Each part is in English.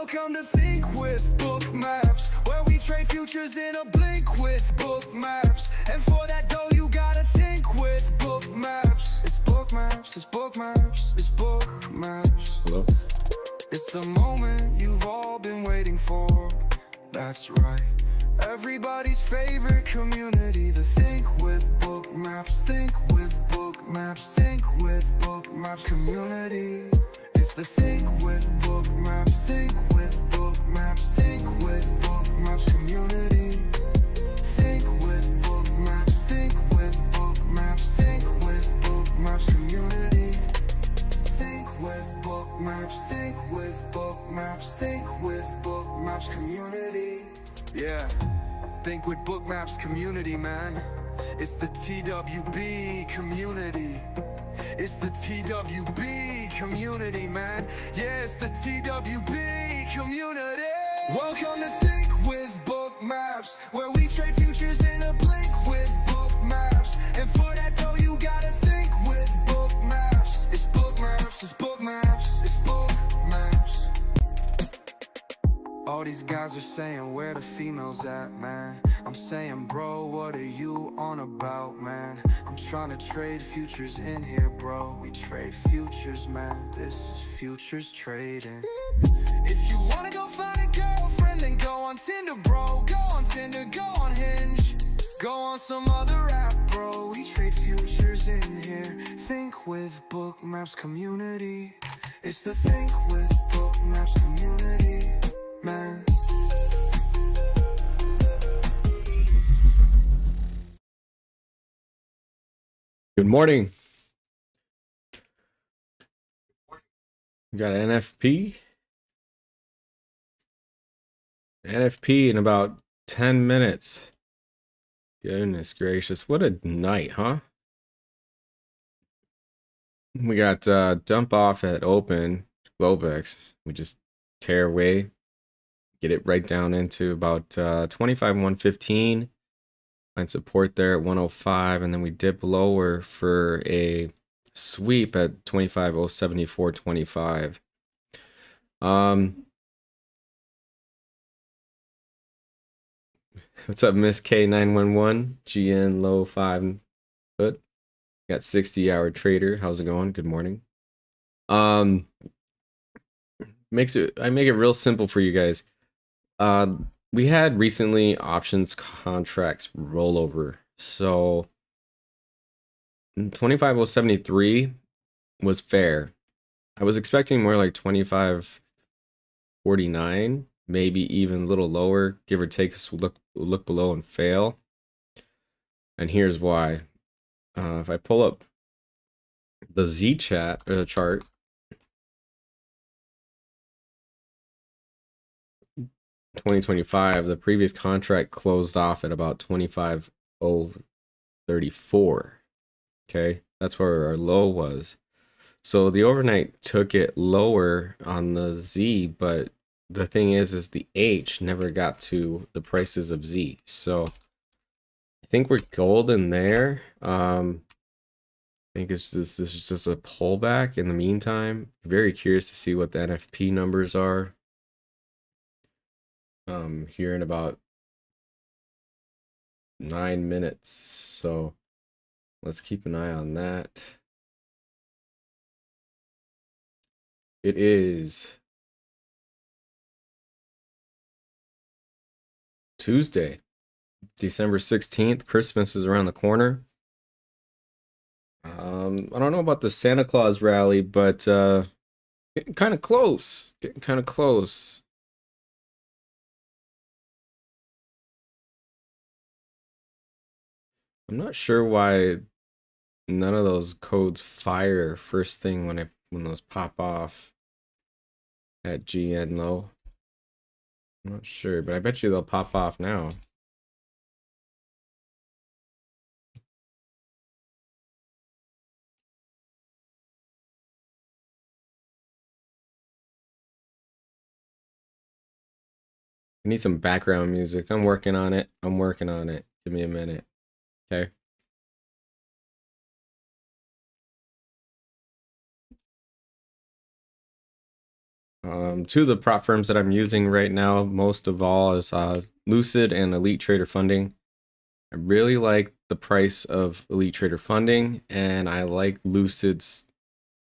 Welcome to Think with Bookmaps, where we trade futures in a blink with Bookmaps. And for that dough, you gotta think with Bookmaps. It's Bookmaps, it's Bookmaps, it's Bookmaps. Hello? It's the moment you've all been waiting for. That's right. Everybody's favorite community, the Think with Bookmaps, Think with Bookmaps, Think with Bookmaps community. It's the Think with Bookmaps, Think with Bookmaps, Think with Bookmaps community. Think with Bookmaps, Think with Bookmaps, Think with Bookmaps community. Think with Bookmaps, Think with Bookmaps, Think with Bookmaps community. Yeah, Think with Bookmaps community, man. It's the TWB community. It's the TWB community, man. Yeah, it's the TWB community. Welcome to Think with Bookmaps, where we trade futures in a blink with Bookmaps. And for that dough, you gotta think with Bookmaps. It's Bookmaps, it's Bookmaps, it's Bookmaps. All these guys are saying, where the females at, man? I'm saying, bro, what are you on about, man? I'm trying to trade futures in here, bro. We trade futures, man. This is futures trading. If you wanna go find a girlfriend, then go on Tinder, bro. Go on Tinder, go on Hinge. Go on some other app, bro. We trade futures in here. Think with Bookmaps community. It's the Think with Bookmaps community, man. Good morning. We got an NFP. NFP in about 10 minutes. Goodness gracious. What a night, huh? We got dump off at open Globex. We just tear away. Get it right down into about 25,115. Find support there at 105, and then we dip lower for a sweep at 25,074.25. What's up, Miss K911? GN low 5 foot. Got 60-hour trader. How's it going? Good morning. I make it real simple for you guys. We had recently options contracts rollover. So 25,073 was fair. I was expecting more like 25,49, maybe even a little lower, give or take. Look below and fail. And here's why. If I pull up the Z chart, chart, 2025, the previous contract closed off at about 25,034. Okay, that's where our low was. So the overnight took it lower on the Z, but the thing is the H never got to the prices of Z. So I think we're golden there. I think this is just a pullback in the meantime. Very curious to see what the NFP numbers are. Here in about 9 minutes, so let's keep an eye on that. It is Tuesday, December 16th. Christmas is around the corner. I don't know about the Santa Claus rally, but getting kind of close. I'm not sure why none of those codes fire first thing when those pop off at GN low. I'm not sure, but I bet you they'll pop off now. I need some background music. I'm working on it. Give me a minute. Okay. Two of the prop firms that I'm using right now, most of all, is Lucid and Elite Trader Funding. I really like the price of Elite Trader Funding, and I like Lucid's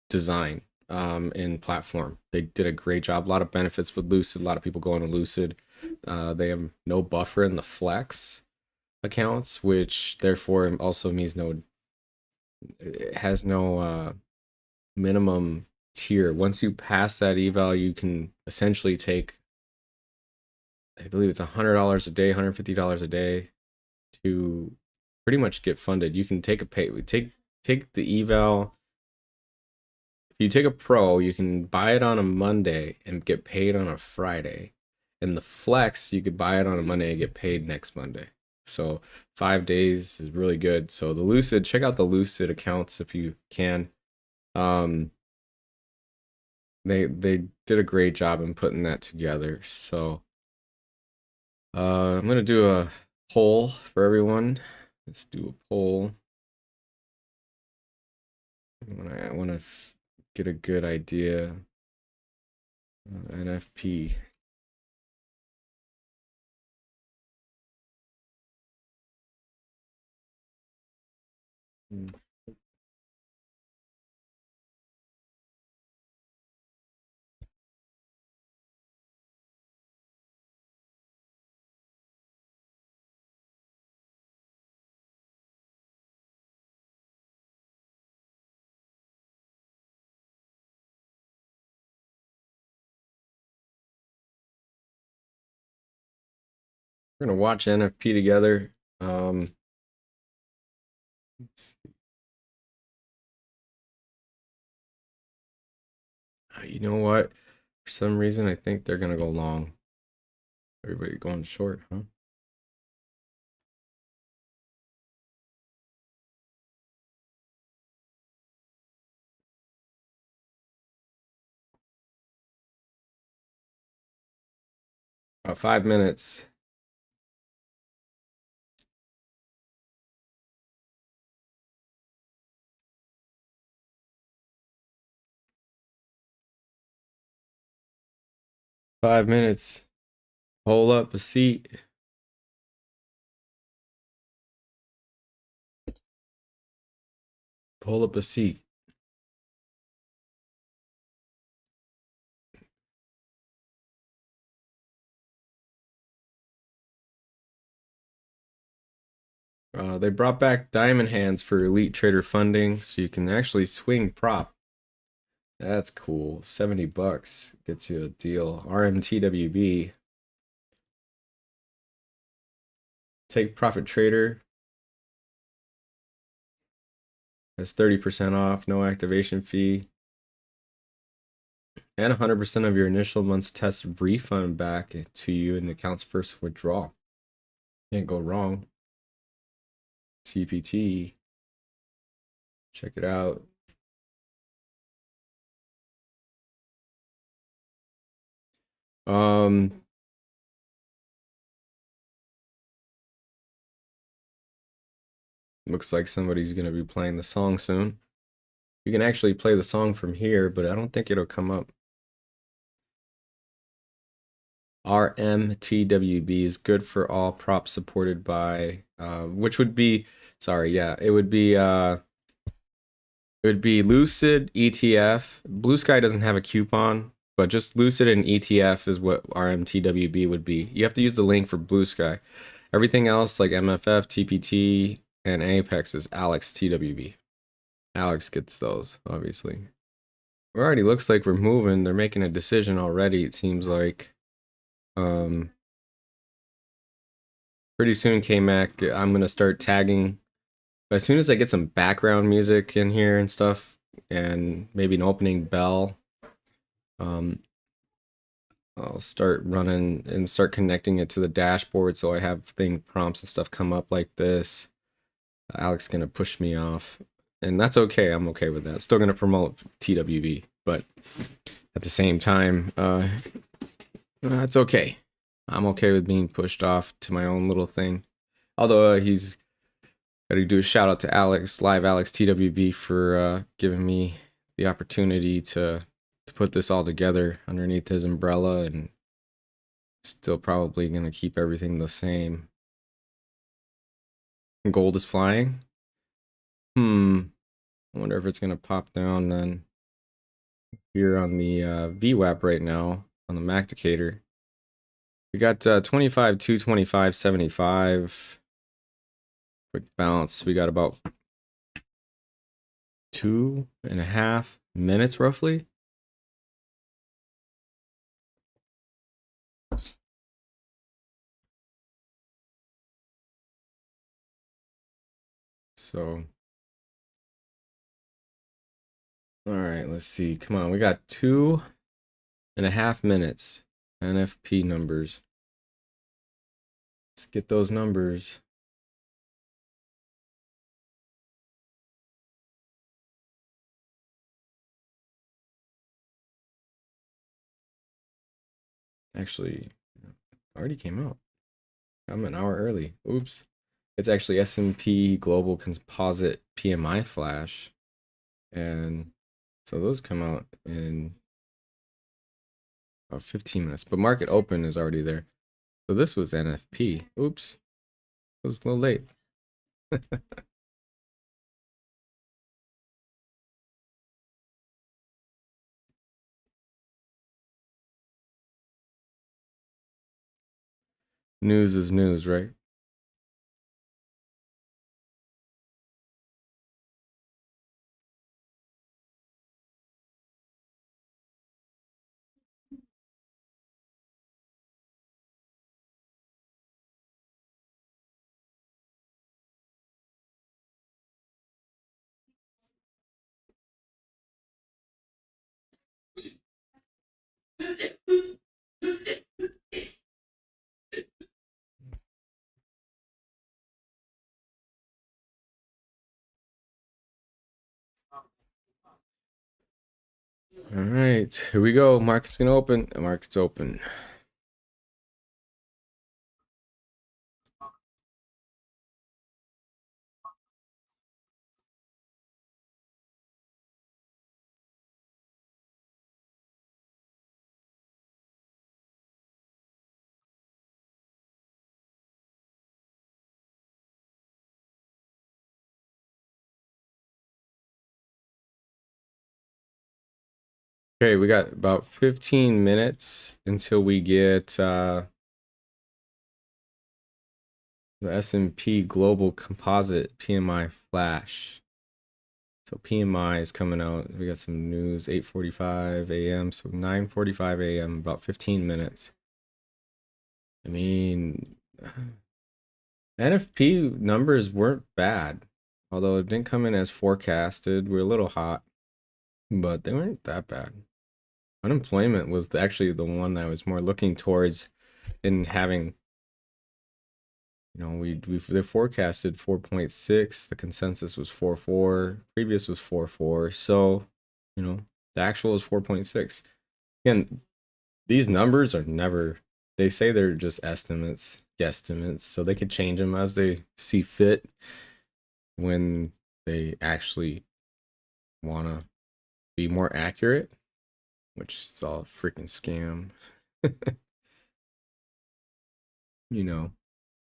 design in platform. They did a great job. A lot of benefits with Lucid. A lot of people going to Lucid. They have no buffer in the flex accounts, which therefore also means it has no minimum tier. Once you pass that eval, you can essentially take, I believe it's $100 a day, $150 a day to pretty much get funded. You can take take the eval. If you take a pro, you can buy it on a Monday and get paid on a Friday. And the flex, you could buy it on a Monday and get paid next Monday. So 5 days is really good. So the Lucid, check out the Lucid accounts if you can. They did a great job in putting that together. So I'm gonna do a poll for everyone. Let's do a poll. I want to get a good idea. NFP. We're gonna watch NFP together. Let's see. You know what? For some reason, I think they're gonna go long. Everybody going short, huh? About 5 minutes. Five minutes. Pull up a seat. Pull up a seat. They brought back diamond hands for Elite Trader Funding, so you can actually swing prop. That's cool. $70 gets you a deal. RMTWB. Take Profit Trader. Has 30% off, no activation fee. And 100% of your initial month's test refund back to you in the account's first withdrawal. Can't go wrong. TPT. Check it out. Looks like somebody's gonna be playing the song soon. You can actually play the song from here, but I don't think it'll come up. RMTWB is good for all props supported by, which would be, sorry, yeah, it would be Lucid, ETF. Blue Sky doesn't have a coupon, but just Lucid and ETF is what RMTWB would be. You have to use the link for Blue Sky. Everything else like MFF, TPT, and Apex is ALEXTWB. Alex gets those, obviously. It already looks like we're moving. They're making a decision already, it seems like. Pretty soon, K-Mac, I'm gonna start tagging. As soon as I get some background music in here and stuff, and maybe an opening bell, I'll start running and start connecting it to the dashboard so I have thing prompts and stuff come up like this. Alex gonna push me off, and that's okay. I'm okay with that. Still gonna promote TWB, but at the same time, it's okay. I'm okay with being pushed off to my own little thing. Although he's got to do a shout out to Alex, live Alex TWB, for giving me the opportunity to put put this all together underneath his umbrella, and still probably going to keep everything the same. Gold is flying. I wonder if it's going to pop down then. Here on the VWAP right now on the Macdicator. We got 25, 225, 75. Quick bounce. We got about 2.5 minutes roughly. So, all right, let's see. Come on, we got 2.5 minutes. NFP numbers. Let's get those numbers. Actually, already came out. I'm an hour early. Oops. It's actually S&P Global Composite PMI Flash. And so those come out in about 15 minutes. But market open is already there. So this was NFP. Oops. It was a little late. News is news, right? All right, here we go. Market's gonna open. The market's open. Okay, we got about 15 minutes until we get the S&P Global Composite PMI Flash. So PMI is coming out. We got some news, 8:45 a.m. So 9:45 a.m. About 15 minutes. I mean, NFP numbers weren't bad, although it didn't come in as forecasted. We're a little hot, but they weren't that bad. Unemployment was actually the one that I was more looking towards in having. You know, they forecasted 4.6. The consensus was 4.4. Previous was 4.4. So, you know, the actual is 4.6. Again, these numbers are never. They say they're just estimates, guesstimates, so they could change them as they see fit when they actually want to be more accurate, which is all a freaking scam. You know,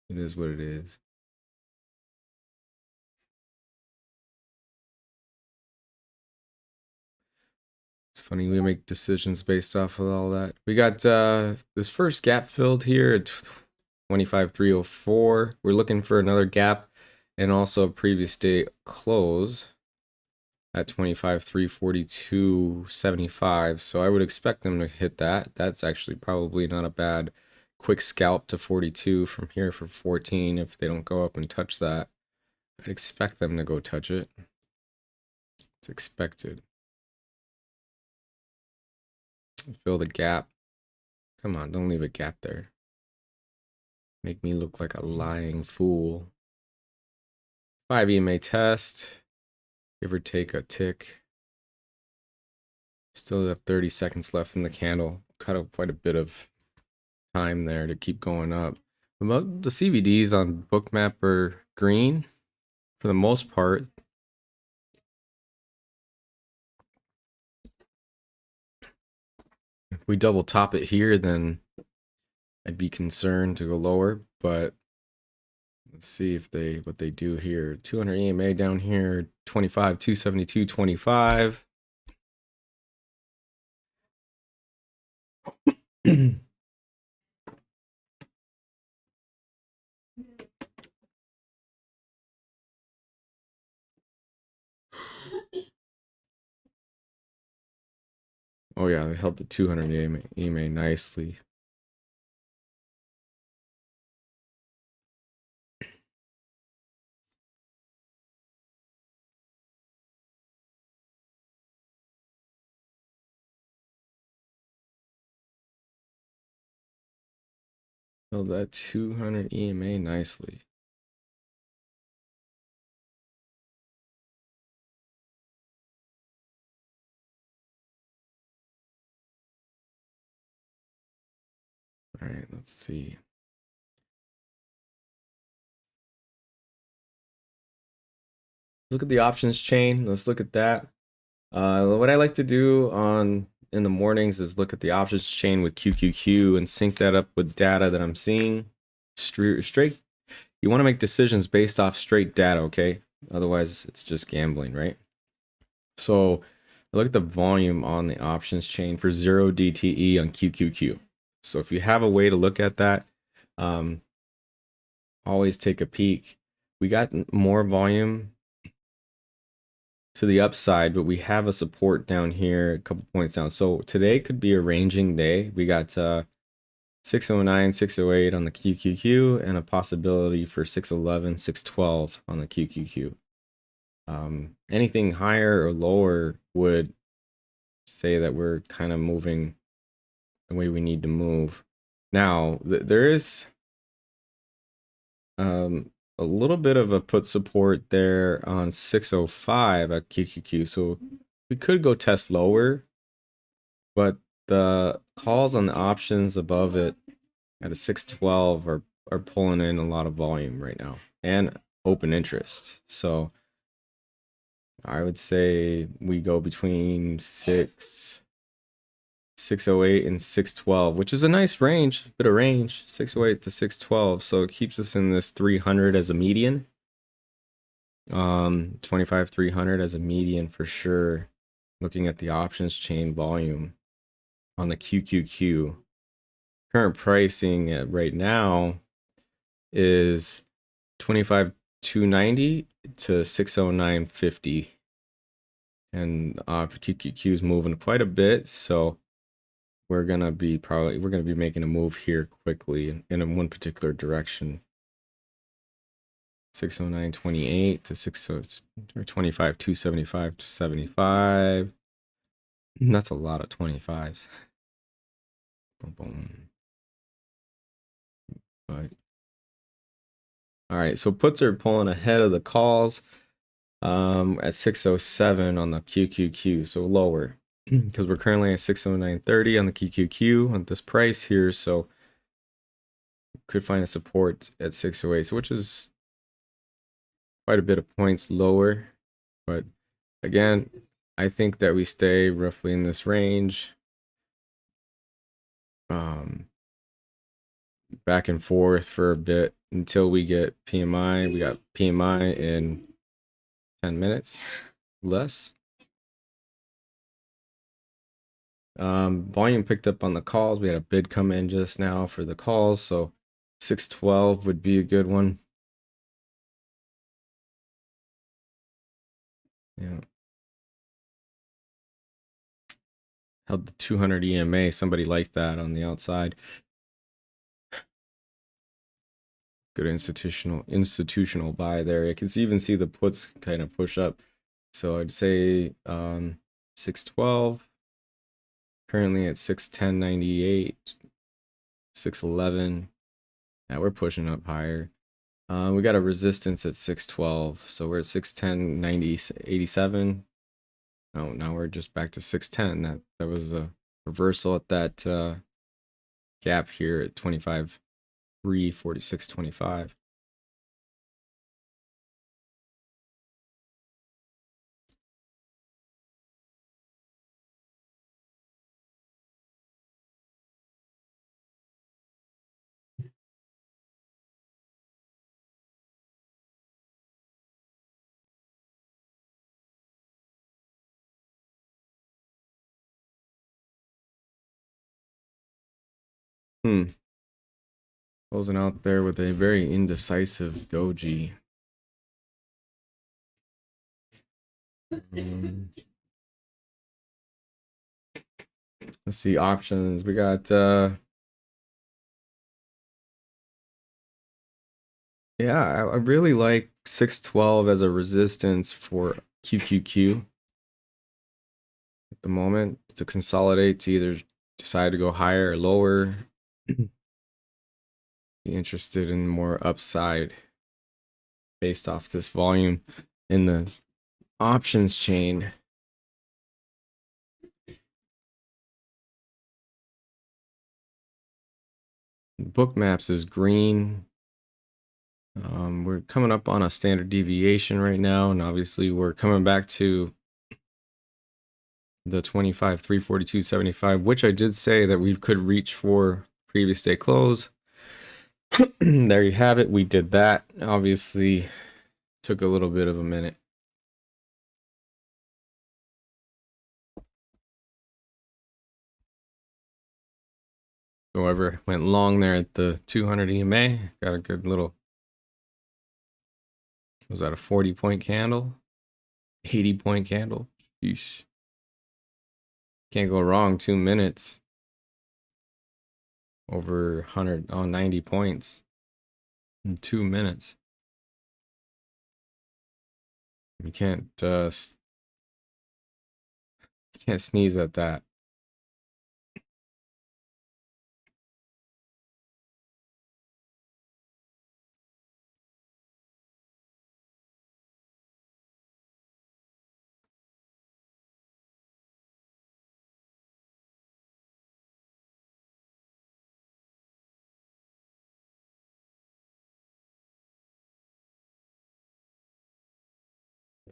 it is what it is. It's funny, we make decisions based off of all that. We got this first gap filled here at 25,304. We're looking for another gap and also a previous day close at 25,342.75. So I would expect them to hit that. That's actually probably not a bad quick scalp to 42 from here for 14 if they don't go up and touch that. I'd expect them to go touch it. It's expected. Fill the gap. Come on, don't leave a gap there. Make me look like a lying fool. 5 EMA test. Give or take a tick. Still have 30 seconds left in the candle. Cut up quite a bit of time there to keep going up. The CVDs on Bookmap are green for the most part. If we double top it here, then I'd be concerned to go lower, but let's see if what they do here. 200 EMA down here, 25, 272, 25. Oh yeah, they held the 200 EMA nicely. Held that 200 EMA nicely. All right, let's see. Look at the options chain. Let's look at that. What I like to do in the mornings is look at the options chain with QQQ and sync that up with data that I'm seeing. Straight. You want to make decisions based off straight data, okay? Otherwise, it's just gambling, right? So look at the volume on the options chain for 0 DTE on QQQ. So if you have a way to look at that, always take a peek. We got more volume to the upside, but we have a support down here, a couple points down. So today could be a ranging day. We got 609, 608 on the QQQ, and a possibility for 611, 612 on the QQQ. Anything higher or lower would say that we're kind of moving the way we need to move. Now, there is a little bit of a put support there on 605 at QQQ, so we could go test lower, but the calls on the options above it at a 612 are pulling in a lot of volume right now and open interest. So I would say we go between 608 and 612, which is a nice range, bit of range, 608 to 612. So it keeps us in this 300 as a median. 25, 300 as a median for sure. Looking at the options chain volume on the QQQ. Current pricing right now is 25,290 to 609.50. And QQQ is moving quite a bit, so we're gonna be making a move here quickly in one particular direction. 609.28 to 25, 275 to 75. That's a lot of 25s. Boom, boom. But all right, so puts are pulling ahead of the calls at 607 on the QQQ, so lower. Because we're currently at 609.30 on the QQQ at this price here, so could find a support at 608, which is quite a bit of points lower. But again, I think that we stay roughly in this range. Back and forth for a bit until we get PMI. We got PMI in 10 minutes, less. Volume picked up on the calls. We had a bid come in just now for the calls, so 612 would be a good one. Yeah. Held the 200 EMA. Somebody liked that on the outside. Good institutional buy there. I can even see the puts kind of push up. So I'd say 612. Currently at 610.98, 611. Yeah, we're pushing up higher. We got a resistance at 612, so we're at 610.87. Oh, now we're just back to 610. That was a reversal at that gap here at 25.3, 46.25. Closing out there with a very indecisive doji. Let's see options. We got yeah, I really like 612 as a resistance for QQQ at the moment to consolidate, to either decide to go higher or lower. Be interested in more upside based off this volume in the options chain. Bookmaps is green. We're coming up on a standard deviation right now, and obviously we're coming back to the 25, 342.75, which I did say that we could reach for previous day close. There you have it. We did that. Obviously, took a little bit of a minute. However, went long there at the 200 EMA. Got a good little. Was that a 40-point candle? 80-point candle? Yeesh. Can't go wrong. 2 minutes. Over 100 on 90 points in 2 minutes. You can't sneeze at that.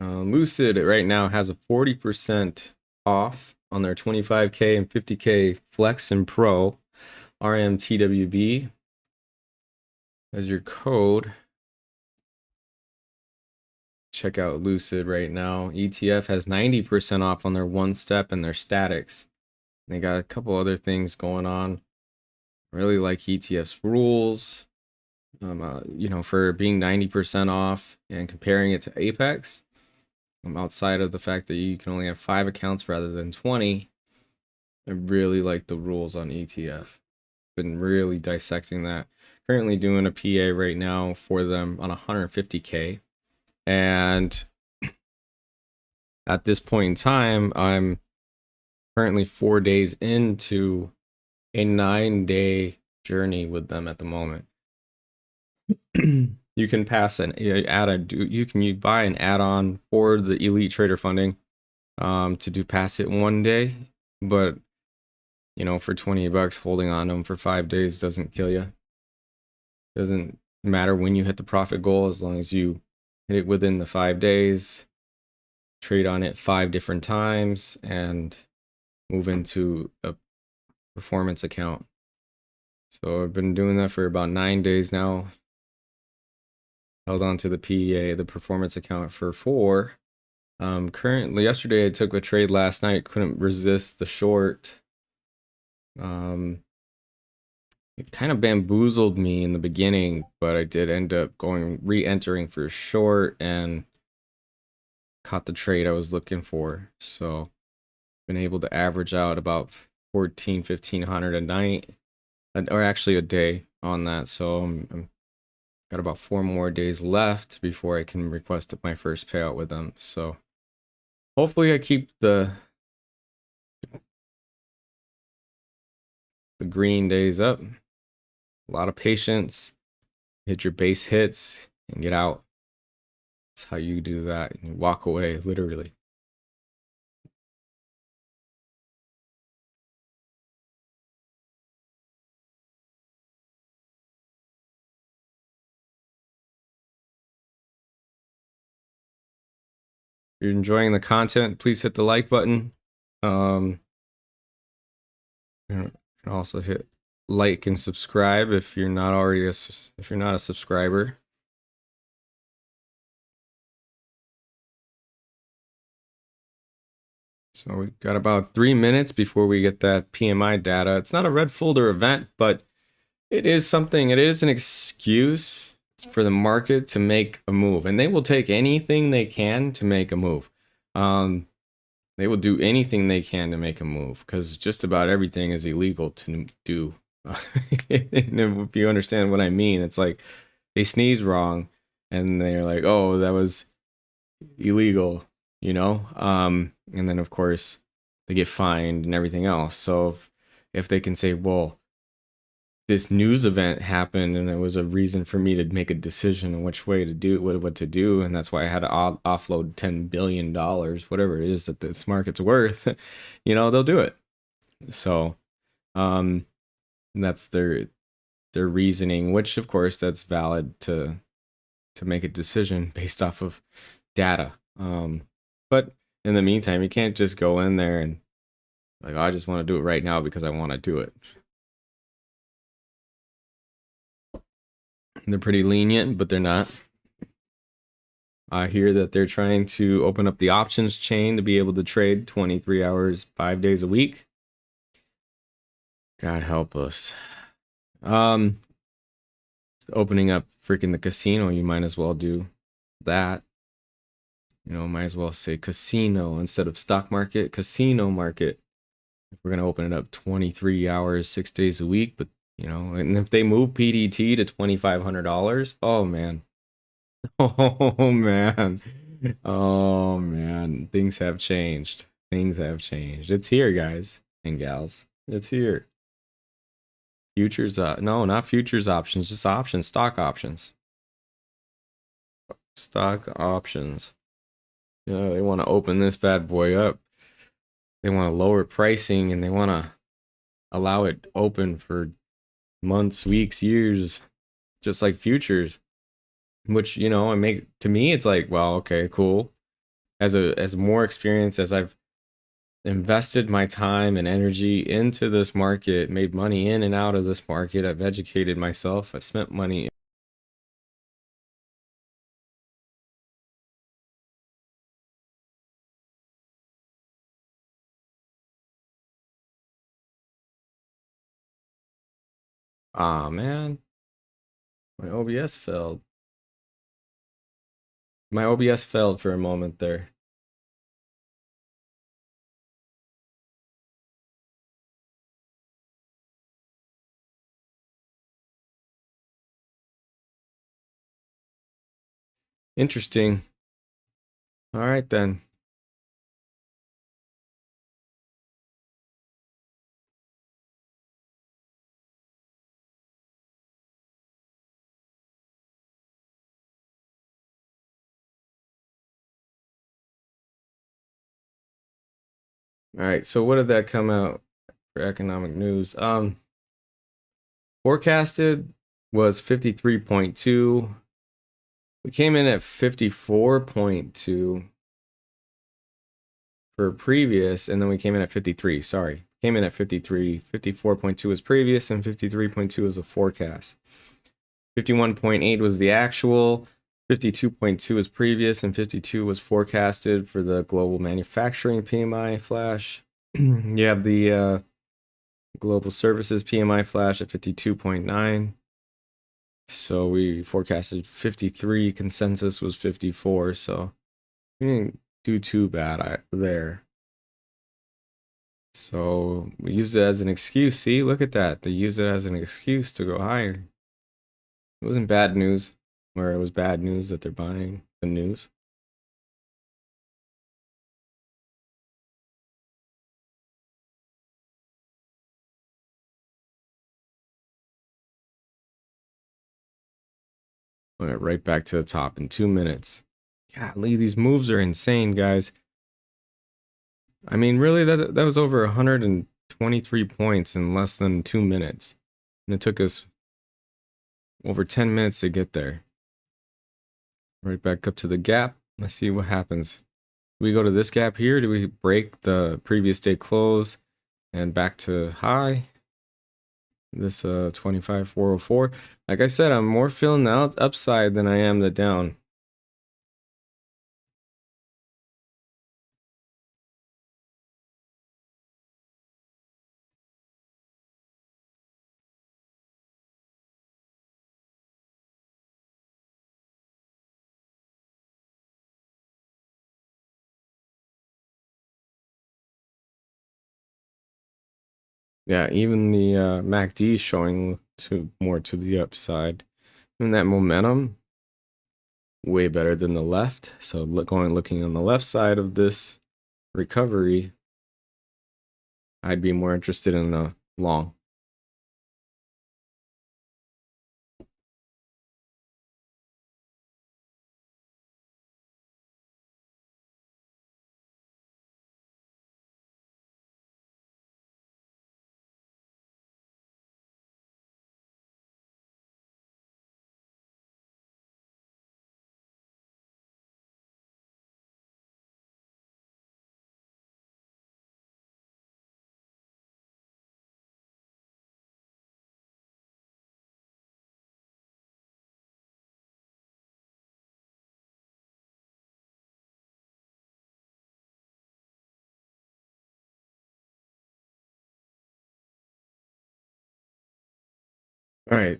Lucid right now has a 40% off on their 25K and 50K Flex and Pro RMTWB as your code. Check out Lucid right now. ETF has 90% off on their one step and their statics. They got a couple other things going on. Really like ETF's rules. You know, for being 90% off and comparing it to Apex. Outside of the fact that you can only have 5 accounts rather than 20, I really like the rules on ETF. Been really dissecting that. Currently doing a PA right now for them on 150K. And at this point in time, I'm currently 4 days into a 9-day journey with them at the moment. You can pass an you can buy an add-on for the Elite Trader funding to do pass it 1 day, but you know, for $20 holding on them for 5 days doesn't kill you. Doesn't matter when you hit the profit goal, as long as you hit it within the 5 days, trade on it 5 different times, and move into a performance account. So I've been doing that for about 9 days now. Held on to the PEA, the performance account, for 4. Currently, yesterday I took a trade last night, couldn't resist the short. It kind of bamboozled me in the beginning, but I did end up re-entering for short and caught the trade I was looking for. So been able to average out about 1,500 a night, or actually a day on that. So I'm got about 4 more days left before I can request my first payout with them. So hopefully I keep the green days up. A lot of patience. Hit your base hits and get out. That's how you do that. And you walk away, literally. If you're enjoying the content, please hit the like button. You can also hit like and subscribe if you're not already if you're not a subscriber. So we've got about 3 minutes before we get that PMI data. It's not a red folder event, but It is something, it is an excuse for the market to make a move, and they will take anything they can to make a move. They will do anything they can to make a move because just about everything is illegal to do. And if you understand what I mean, it's like they sneeze wrong and they're like, oh, that was illegal, you know? And then of course they get fined and everything else. So if they can say, well, this news event happened and it was a reason for me to make a decision on which way to do what to do, and that's why I had to offload $10 billion, whatever it is that this market's worth, you know, they'll do it. So that's their reasoning, which of course that's valid to make a decision based off of data. But in the meantime, you can't just go in there and like, oh, I just want to do it right now because I want to do it. They're pretty lenient, but they're not. I hear that they're trying to open up the options chain to be able to trade 23 hours, 5 days a week. God help us. Opening up freaking the casino, you might as well do that. You know, might as well say casino instead of stock market, casino market. If we're going to open it up 23 hours, 6 days a week, but you know, and if they move PDT to $2,500, oh man. Oh man. Oh man. Things have changed. Things have changed. It's here, guys and gals. It's here. Futures, no, not futures options, just options, stock options. Stock options. You know, they want to open this bad boy up. They want to lower pricing and they want to allow it open for months, weeks, years, just like futures, which, you know, to me it's like, well, okay, cool. As more experience, as I've invested my time and energy into this market, made money in and out of this market, I've educated myself, I've spent money. Ah, man, my OBS failed. My OBS failed for a moment there. Interesting. All right then. All right, so what did that come out for economic news? Forecasted was 53.2. We came in at 54.2 for previous, and then we came in at 53. Sorry, came in at 53. 54.2 was previous, and 53.2 was a forecast. 51.8 was the actual. 52.2 was previous, and 52 was forecasted for the global manufacturing PMI flash. You have the global services PMI flash at 52.9. So we forecasted 53. Consensus was 54. So we didn't do too bad there. So we used it as an excuse. See, look at that. They used it as an excuse to go higher. It wasn't bad news, where it was bad news that they're buying the news. Went right back to the top in 2 minutes. Golly, these moves are insane, guys. I mean, really, that was over 123 points in less than 2 minutes. And it took us over 10 minutes to get there. Right back up to the gap. Let's see what happens. Do we go to this gap here? Do we break the previous day close and back to high? This 25,404. Like I said, I'm more feeling the upside than I am the down. Yeah, even the MACD is showing more to the upside. And that momentum, way better than the left. So looking on the left side of this recovery, I'd be more interested in a long. All right,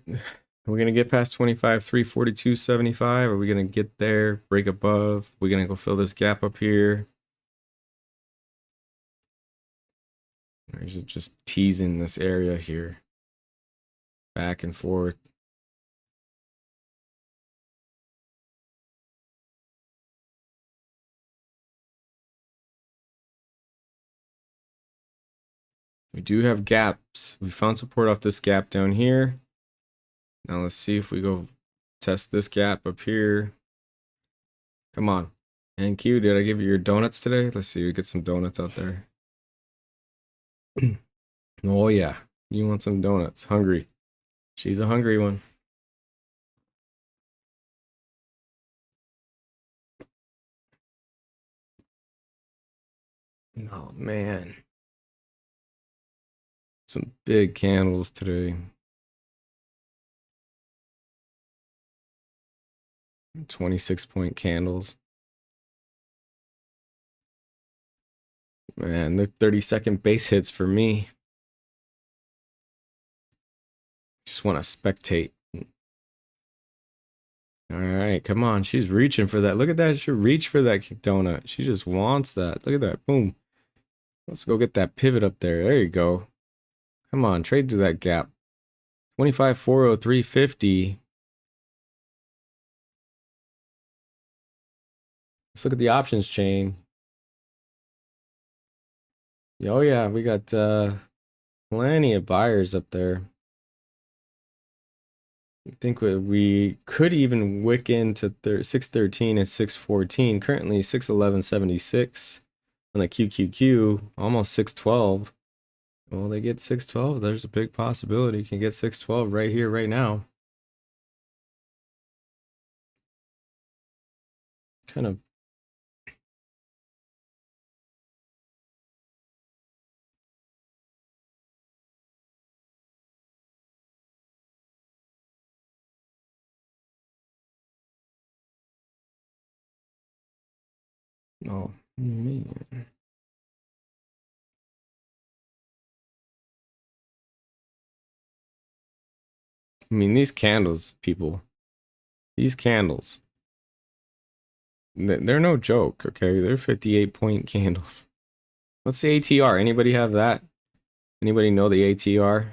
we're gonna get past 25, 342.75. Are we gonna get there, break above? We're gonna go fill this gap up here. Just teasing this area here, back and forth. We do have gaps. We found support off this gap down here. Now let's see if we go test this gap up here. Come on. NQ, did I give you your donuts today? Let's see, we get some donuts out there. Oh yeah, you want some donuts. Hungry. She's a hungry one. Oh man. Some big candles today. 26-point candles. Man, the 30-second base hits for me. Just want to spectate. All right, come on. She's reaching for that. Look at that. She reached for that donut. She just wants that. Look at that. Boom. Let's go get that pivot up there. There you go. Come on, trade to that gap. 25, 403.50. Let's look at the options chain. Oh yeah, we got plenty of buyers up there. I think we could even wick into 613 and 614. Currently 611.76 on the QQQ, almost 612. Well, they get 612. There's a big possibility you can get 612 right here, right now. Kind of. Oh, man. I mean, these candles, people. These candles. They're no joke, okay? They're 58-point candles. What's the ATR? Anybody have that? Anybody know the ATR?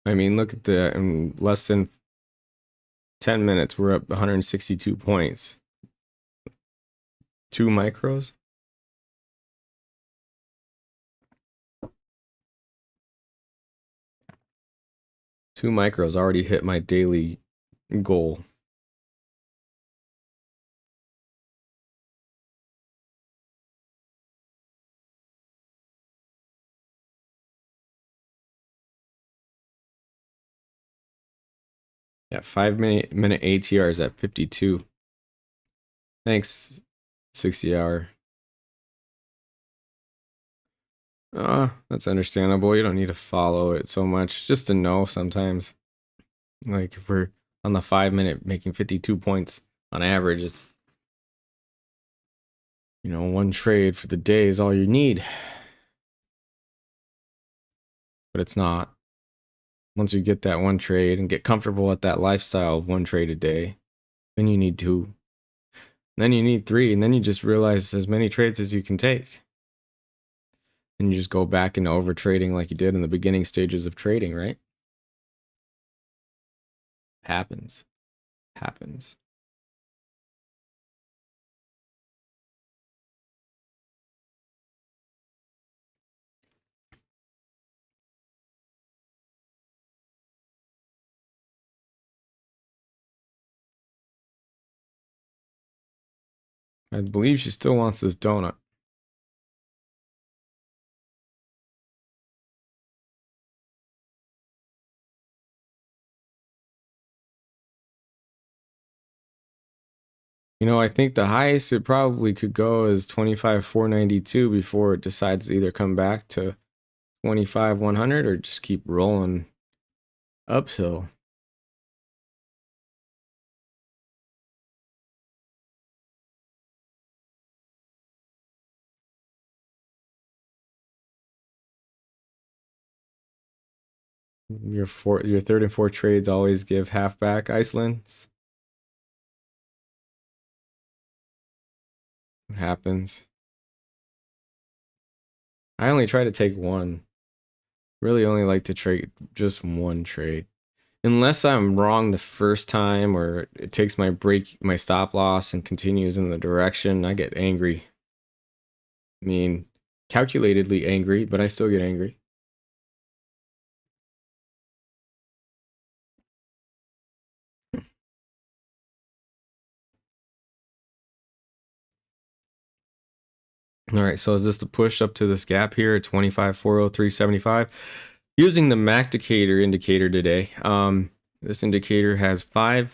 I mean, look at the, in less than 10 minutes, we're up 162 points. 2 micros? Two micros already hit my daily goal. Yeah, 5-minute ATR is at 52. Thanks, 60 hour. That's understandable. You don't need to follow it so much, just to know sometimes. Like if we're on the 5-minute making 52 points on average, you know, one trade for the day is all you need. But it's not. Once you get that one trade and get comfortable with that lifestyle of one trade a day, then you need two. Then you need three, and then you just realize as many trades as you can take. And you just go back into over trading like you did in the beginning stages of trading, right? Happens. Happens. I believe she still wants this donut. You know, I think the highest it probably could go is 25,492 before it decides to either come back to 25,100 or just keep rolling uphill. Your third and fourth trades always give half back, Iceland. What happens? I only try to take one. Really only like to trade just one trade. Unless I'm wrong the first time or it takes my stop loss and continues in the direction, I get angry. I mean, calculatedly angry, but I still get angry. All right, so is this the push up to this gap here at 25,403.75? Using the Macdicator indicator today. This indicator has 4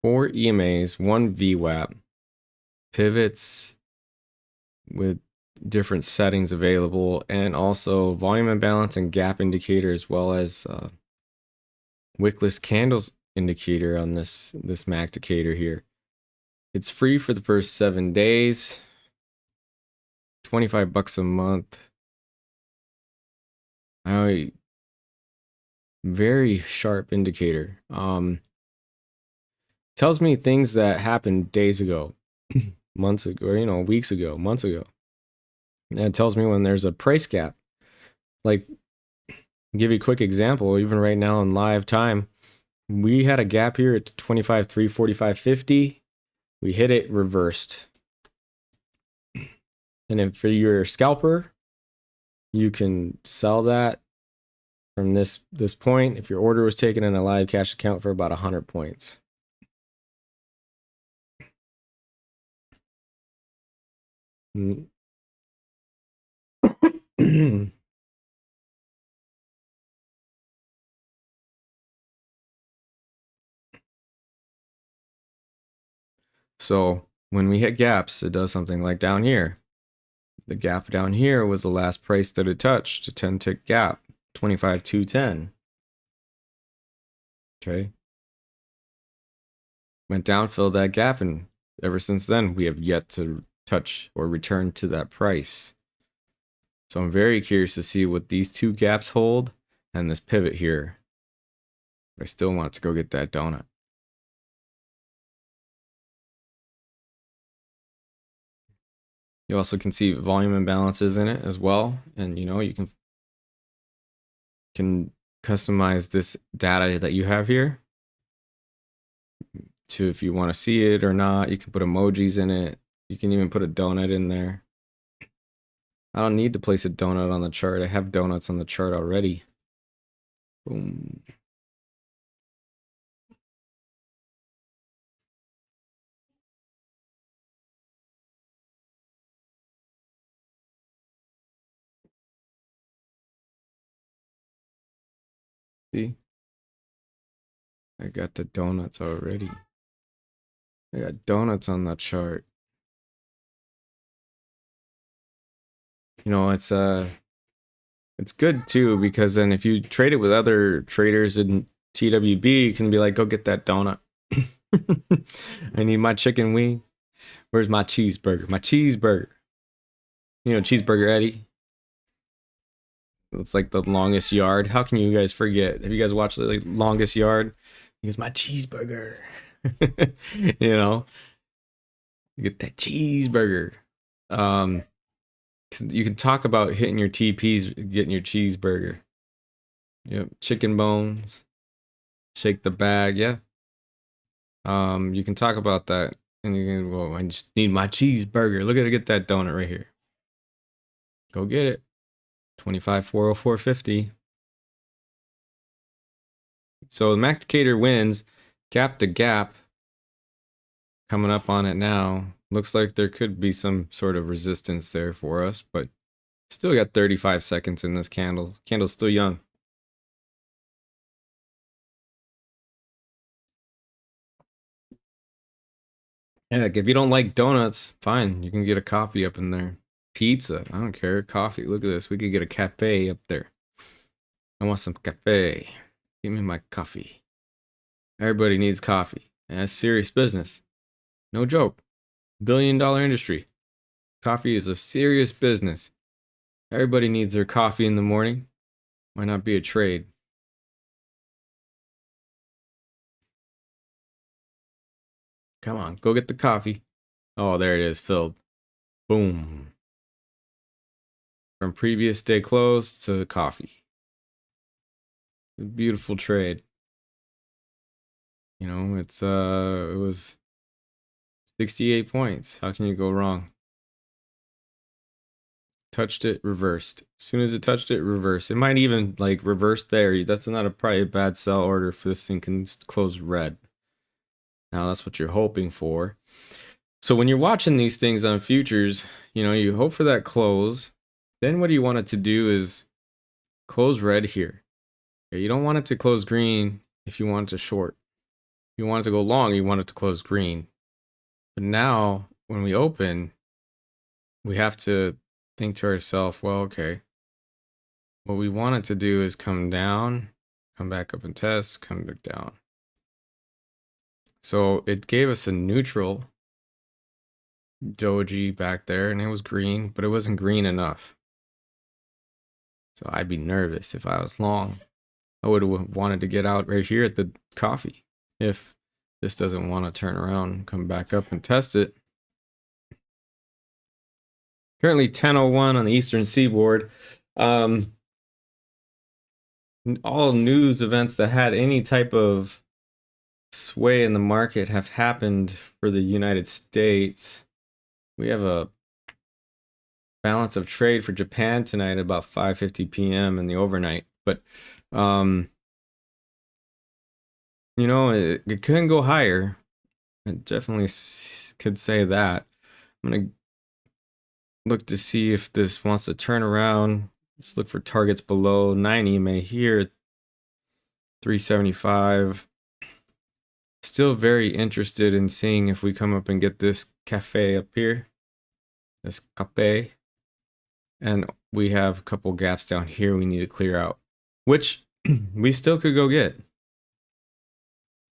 EMAs, 1 VWAP, pivots with different settings available, and also volume imbalance and gap indicator, as well as wickless candles indicator on this Macdicator here. It's free for the first 7 days. 25 bucks a month. Very sharp indicator. Tells me things that happened days ago, months ago, or, you know, weeks ago, months ago. And it tells me when there's a price gap. Like, give you a quick example, even right now in live time, we had a gap here at 25.3, 45.50. We hit it, reversed. And if for your scalper, you can sell that from this point if your order was taken in a live cash account for about 100 points. So when we hit gaps, it does something like down here. The gap down here was the last price that it touched, a 10 tick gap, 25,210. Okay. Went down, filled that gap, and ever since then, we have yet to touch or return to that price. So I'm very curious to see what these two gaps hold and this pivot here. I still want to go get that donut. You also can see volume imbalances in it as well. And you know, you can customize this data that you have here to if you want to see it or not. You can put emojis in it. You can even put a donut in there. I don't need to place a donut on the chart. I have donuts on the chart already. Boom. See? I got the donuts already. I got donuts on the chart. You know, it's good too, because then if you trade it with other traders in TWB, you can be like, go get that donut. I need my chicken wing. Where's my cheeseburger? My cheeseburger. You know, Cheeseburger Eddie. It's like the longest yard. How can you guys forget? Have you guys watched the like, longest yard? He goes, my cheeseburger. You know, you get that cheeseburger. 'Cause you can talk about hitting your TPs, getting your cheeseburger. Yep, chicken bones, shake the bag. Yeah. You can talk about that, and you can. Well, I just need my cheeseburger. Look at it, get that donut right here. Go get it. 25, 404.50. So the Macdicator wins. Gap to gap. Coming up on it now. Looks like there could be some sort of resistance there for us, but still got 35 seconds in this candle. Candle's still young. Yeah, like if you don't like donuts, fine. You can get a coffee up in there. Pizza, I don't care. Coffee, look at this. We could get a cafe up there. I want some cafe. Give me my coffee. Everybody needs coffee. That's serious business. No joke. $1 billion industry. Coffee is a serious business. Everybody needs their coffee in the morning. Why not be a trade? Come on, go get the coffee. Oh, there it is, filled. Boom. From previous day close to coffee. Beautiful trade. You know, it was 68 points. How can you go wrong? Touched it, reversed. As soon as it touched it, reversed. It might even like reverse there. That's not probably a bad sell order if this thing can close red. Now that's what you're hoping for. So when you're watching these things on futures, you know, you hope for that close. Then what you want it to do is close red here. You don't want it to close green if you want it to short. If you want it to go long, you want it to close green. But now when we open, we have to think to ourselves, well, okay, what we want it to do is come down, come back up and test, come back down. So it gave us a neutral doji back there, and it was green, but it wasn't green enough. So I'd be nervous if I was long. I would have wanted to get out right here at the coffee if this doesn't want to turn around and come back up and test it. Currently 10:01 on the Eastern Seaboard. All news events that had any type of sway in the market have happened for the United States. We have a balance of trade for Japan tonight at about 5:50 p.m. in the overnight. But, you know, it couldn't go higher. I definitely could say that. I'm going to look to see if this wants to turn around. Let's look for targets below 9 EMA here. 375. Still very interested in seeing if we come up and get this cafe up here. This cafe. And we have a couple gaps down here we need to clear out, which we still could go get.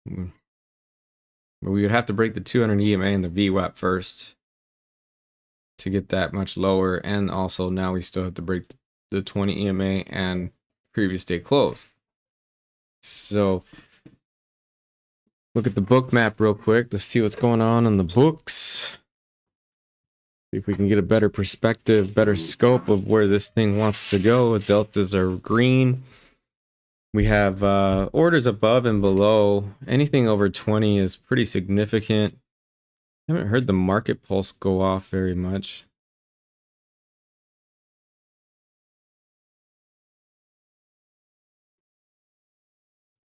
But we would have to break the 200 EMA and the VWAP first to get that much lower. And also now we still have to break the 20 EMA and previous day close. So look at the Bookmap real quick. Let's see what's going on in the books. See if we can get a better perspective, better scope of where this thing wants to go. Deltas are green. We have orders above and below. Anything over 20 is pretty significant. I haven't heard the market pulse go off very much.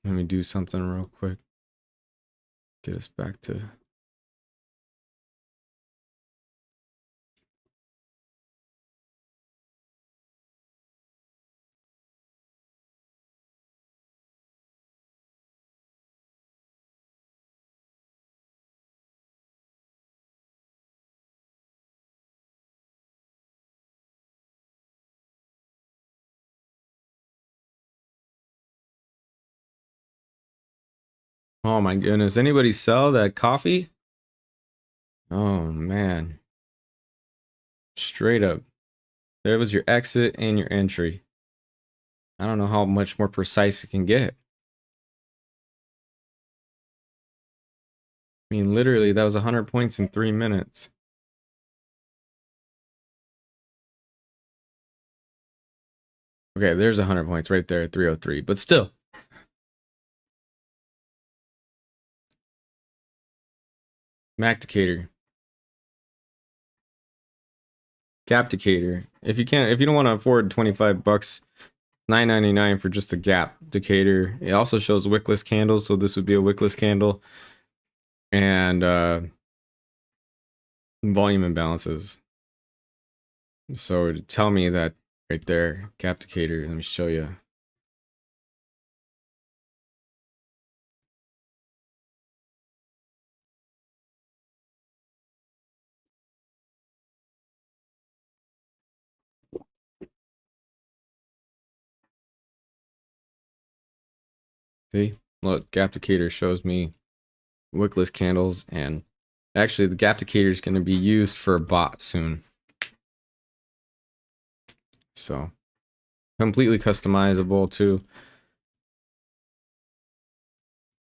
Let me do something real quick. Get us back to... Oh my goodness. Anybody sell that coffee? Oh man. Straight up. There was your exit and your entry. I don't know how much more precise it can get. I mean, literally, that was 100 points in 3 minutes. Okay, there's 100 points right there at 303, but still. Macdicator. Gapdicator. If you don't want to afford 25 bucks, $9.99 for just a Gapdicator. It also shows wickless candles, so this would be a wickless candle. And volume imbalances. So to tell me that right there, Gapdicator, let me show you. See, look, Gapdicator shows me wickless candles, and actually the Gapdicator is going to be used for a bot soon. So completely customizable too.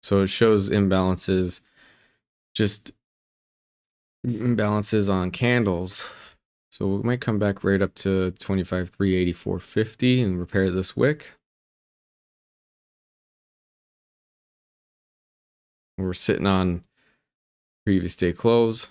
So it shows imbalances, just imbalances on candles. So we might come back right up to 25,384.50 and repair this wick. We're sitting on previous day close.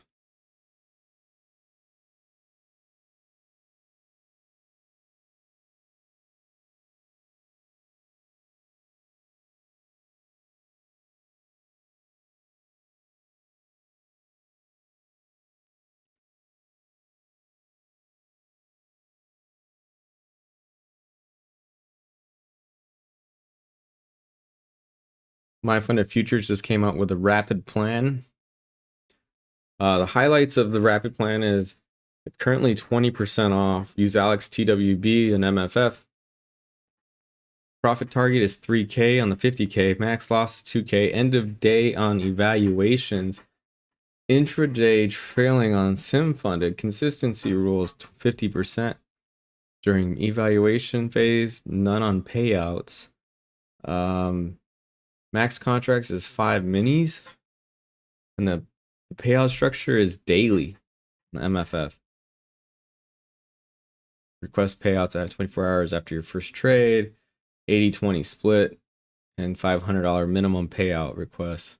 My Funded Futures just came out with a rapid plan. The highlights of the rapid plan is it's currently 20% off. Use RMTWB and MFF. Profit target is 3K on the 50K. Max loss is 2K. End of day on evaluations. Intraday trailing on sim funded. Consistency rules 50%. During evaluation phase, none on payouts. Max contracts is 5 minis. And the payout structure is daily. The MFF. Request payouts at 24 hours after your first trade. 80-20 split. And $500 minimum payout request.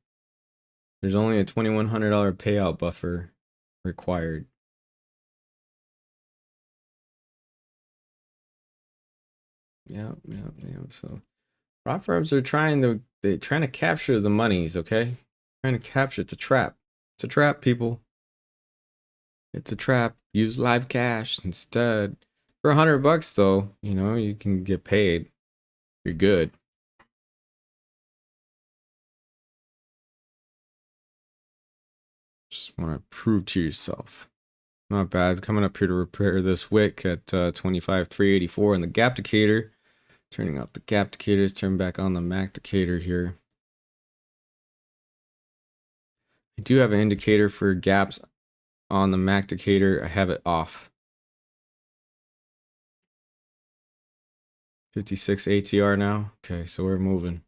There's only a $2,100 payout buffer required. Yeah. So prop firms are trying to capture the monies, okay? Trying to capture, it's a trap. It's a trap, people. It's a trap. Use live cash instead. For $100 though, you know, you can get paid. You're good. Just want to prove to yourself. Not bad. Coming up here to repair this wick at 25,384 in the Gapdicator. Turning off the Gapdicators, turn back on the Macdicator here. I do have an indicator for gaps on the Macdicator. I have it off. 56 ATR now. Okay, so we're moving.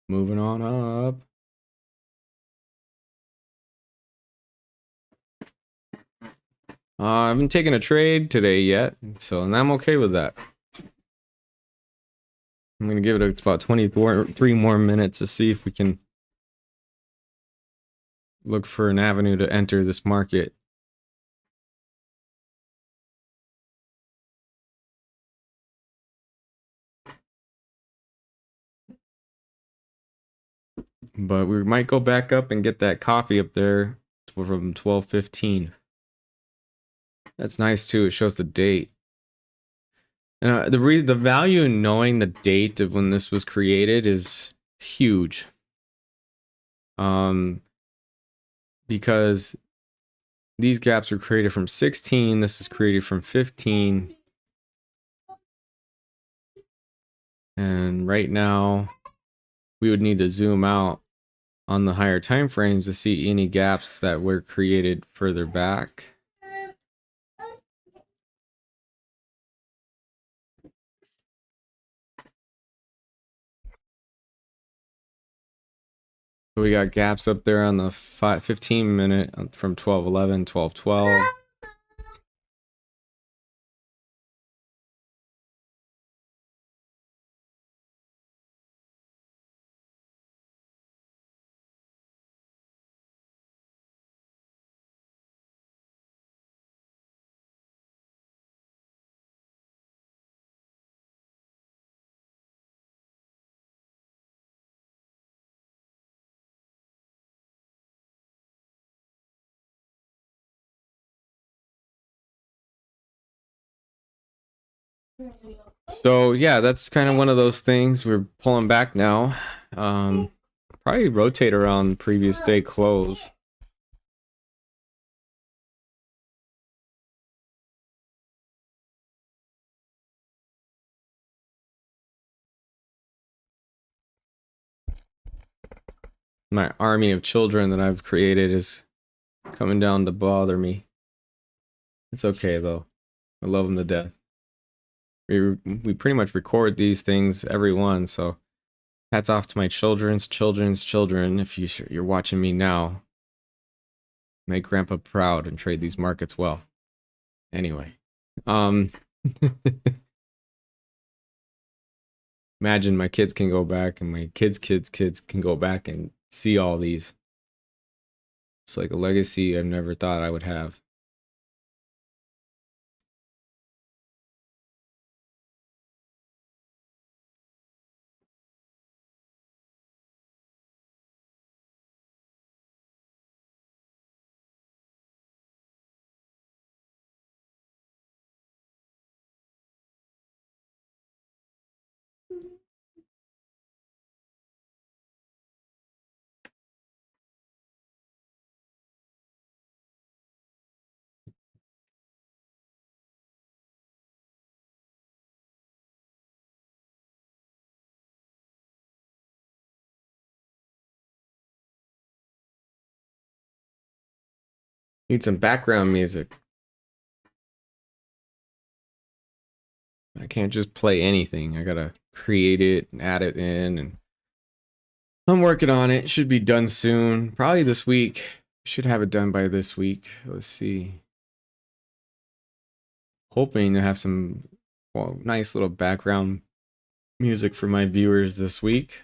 Moving on up. I haven't taken a trade today yet, so and I'm okay with that. I'm gonna give it about 23 more minutes to see if we can look for an avenue to enter this market. But we might go back up and get that coffee up there from 12:15. That's nice too. It shows the date. And the value in knowing the date of when this was created is huge. Because these gaps were created from 16. This is created from 15. And right now, we would need to zoom out on the higher time frames to see any gaps that were created further back. So we got gaps up there on the 15 minute from 12:11, 12:12. So yeah, that's kind of one of those things. We're pulling back now. Probably rotate around previous day close. My army of children that I've created is coming down to bother me. It's okay though. I love them to death. We pretty much record these things every one, so hats off to my children's children. If you're watching me now, make grandpa proud and trade these markets well. Anyway, imagine my kids can go back and my kids can go back and see all these. It's like a legacy I've never thought I would have. Need some background music. I can't just play anything. I gotta create it and add it in, and I'm working on it. It should be done soon. Probably this week. Should have it done by this week. Let's see. Hoping to have some nice little background music for my viewers this week.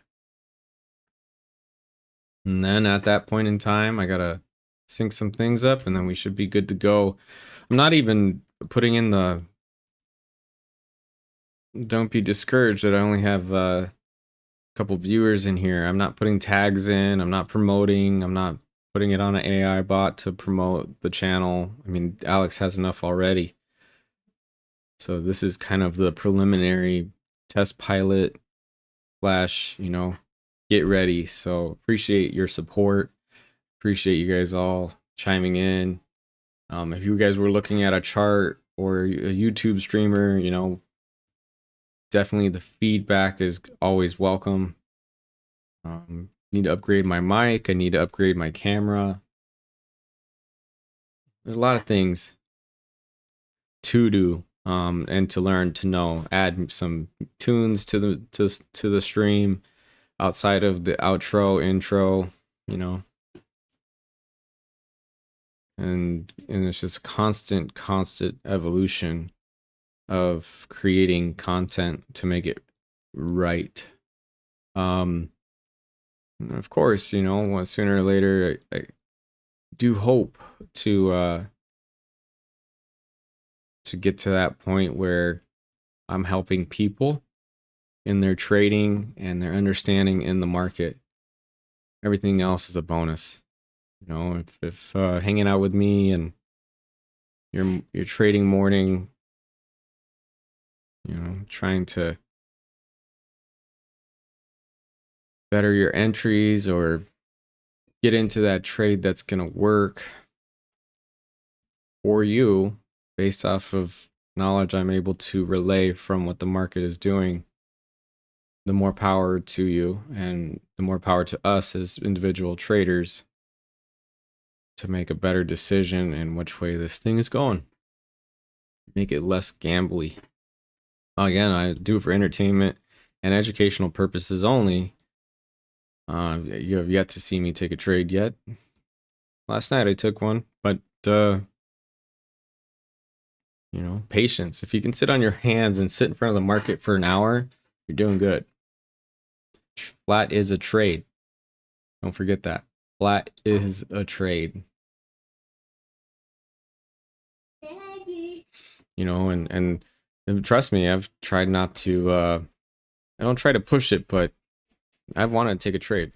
And then at that point in time, I gotta sync some things up, and then we should be good to go. I'm not even putting in the... Don't be discouraged that I only have a couple viewers in here. I'm not putting tags in. I'm not promoting. I'm not putting it on an AI bot to promote the channel. I mean, Alex has enough already. So this is kind of the preliminary test pilot slash, you know, get ready. So appreciate your support. Appreciate you guys all chiming in. If you guys were looking at a chart or a YouTube streamer, you know, definitely the feedback is always welcome. Need to upgrade my mic. I need to upgrade my camera. There's a lot of things to do and to learn to know. Add some tunes to the stream outside of the outro, intro, you know. And it's just constant evolution of creating content to make it right. Of course, you know, sooner or later, I do hope to get to that point where I'm helping people in their trading and their understanding in the market. Everything else is a bonus. You know, if hanging out with me and your trading morning, you know, trying to better your entries or get into that trade that's going to work for you based off of knowledge I'm able to relay from what the market is doing. the more power to you, and the more power to us as individual traders to make a better decision in which way this thing is going. Make it less gambly. Again, I do it for entertainment and educational purposes only. You have yet to see me take a trade yet. Last night I took one, but you know, patience. If you can sit on your hands and sit in front of the market for an hour, you're doing good. Flat is a trade. Don't forget that. Flat is a trade. You know, and trust me, I've tried not to I don't try to push it, but I want to take a trade.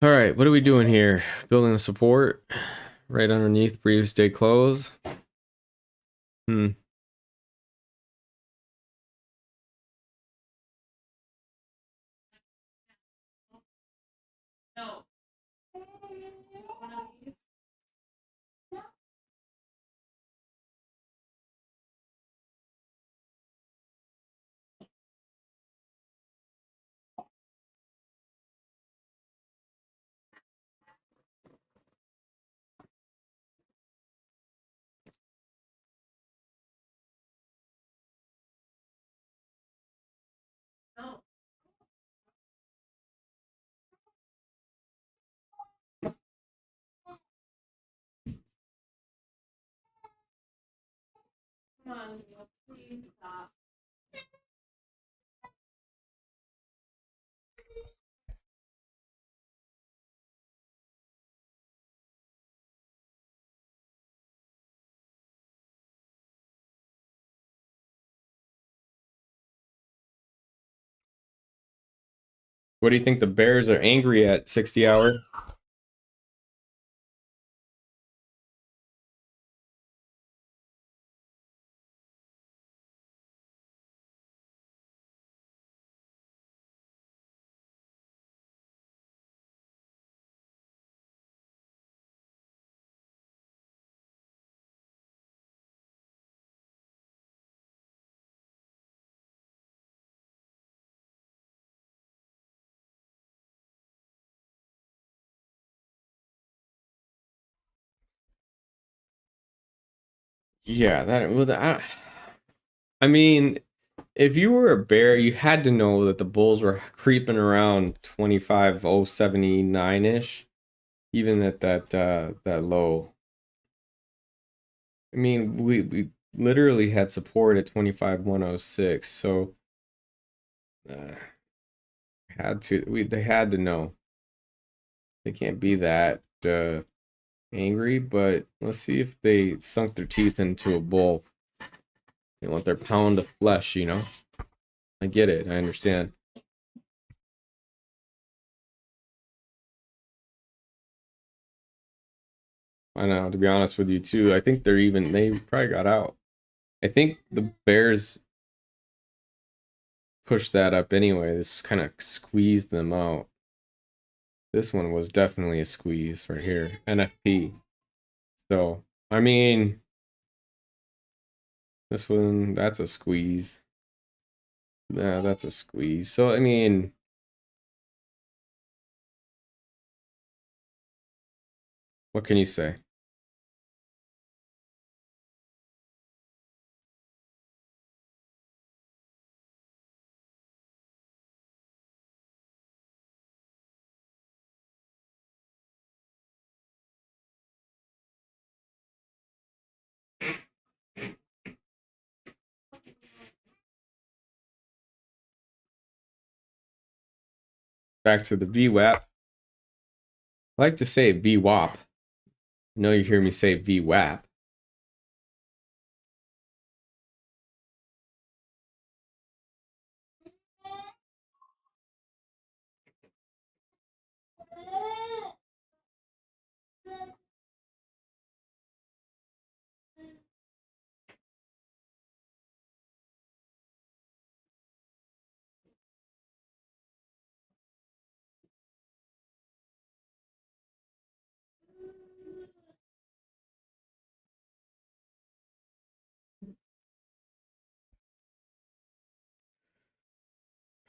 All right, what are we doing here? Building a support right underneath previous day close. What do you think the Bears are angry at 60 hour? Yeah, I mean, if you were a Bear, you had to know that the Bulls were creeping around 25,079-ish, even at that low. I mean, we literally had support at 25,106, so they had to know. They can't be that angry, but let's see if they sunk their teeth into a bull. They want their pound of flesh, you know? I get it. I understand. I know, to be honest with you too. I think they probably got out. I think the Bears pushed that up anyway. This kind of squeezed them out. This one was definitely a squeeze right here. NFP. So, I mean, this one, that's a squeeze. Yeah, that's a squeeze. So, I mean, what can you say? Back to the VWAP. I like to say VWAP. I know you hear me say VWAP.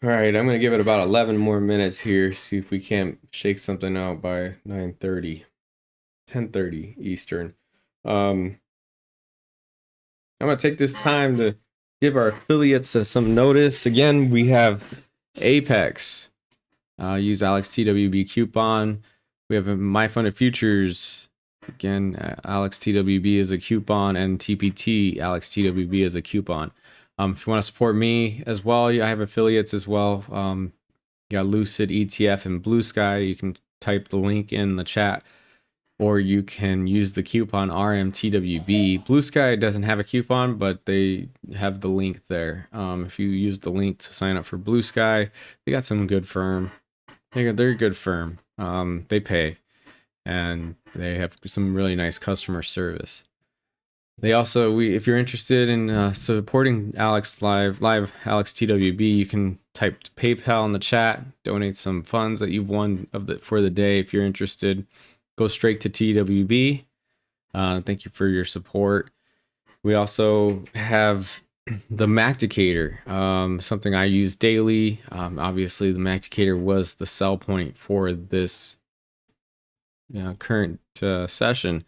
All right, I'm gonna give it about 11 more minutes here, see if we can't shake something out by 9:30, 10:30 Eastern. I'm gonna take this time to give our affiliates some notice. Again, we have Apex. Use AlexTWB coupon. We have My Funded Futures. Again, AlexTWB is a coupon, and TPT AlexTWB is a coupon. If you want to support me as well, I have affiliates as well. You got Lucid, ETF, and Blue Sky. You can type the link in the chat, or you can use the coupon RMTWB. Blue Sky doesn't have a coupon, but they have the link there. If you use the link to sign up for Blue Sky, they got some good firm. They're a good firm. They pay, and they have some really nice customer service. They also, if you're interested in supporting Alex live Alex TWB, you can type PayPal in the chat, donate some funds that you've won for the day. If you're interested, go straight to TWB. Thank you for your support. We also have the Macdicator, something I use daily. Obviously, the Macdicator was the sell point for this current session.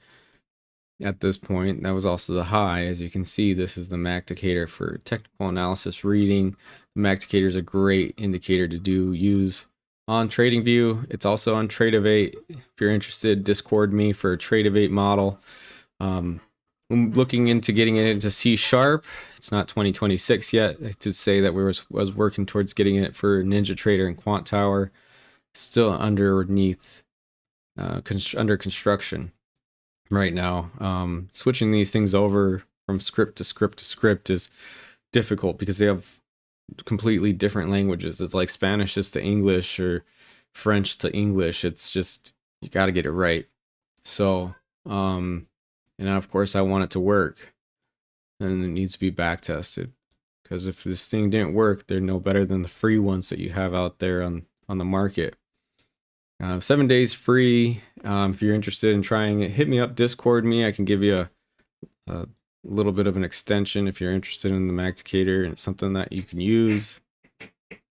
At this point, that was also the high. As you can see, this is the Macdicator for technical analysis reading. The Macdicator is a great indicator to use on TradingView. It's also on Trade-A-Vate. If you're interested, Discord me for a Trade-A-Vate model. I'm looking into getting it into C#. It's not 2026 yet. I did say that we was working towards getting it for NinjaTrader and Quant Tower. Still underneath, under construction right now. Switching these things over from script to script to script is difficult because they have completely different languages. It's like Spanish is to English or French to English. It's just, you got to get it right. So, and of course I want it to work, and it needs to be back tested, because if this thing didn't work, they're no better than the free ones that you have out there on the market. 7 days free. If you're interested in trying it, hit me up, Discord me. I can give you a little bit of an extension if you're interested in the Macdicator and it's something that you can use.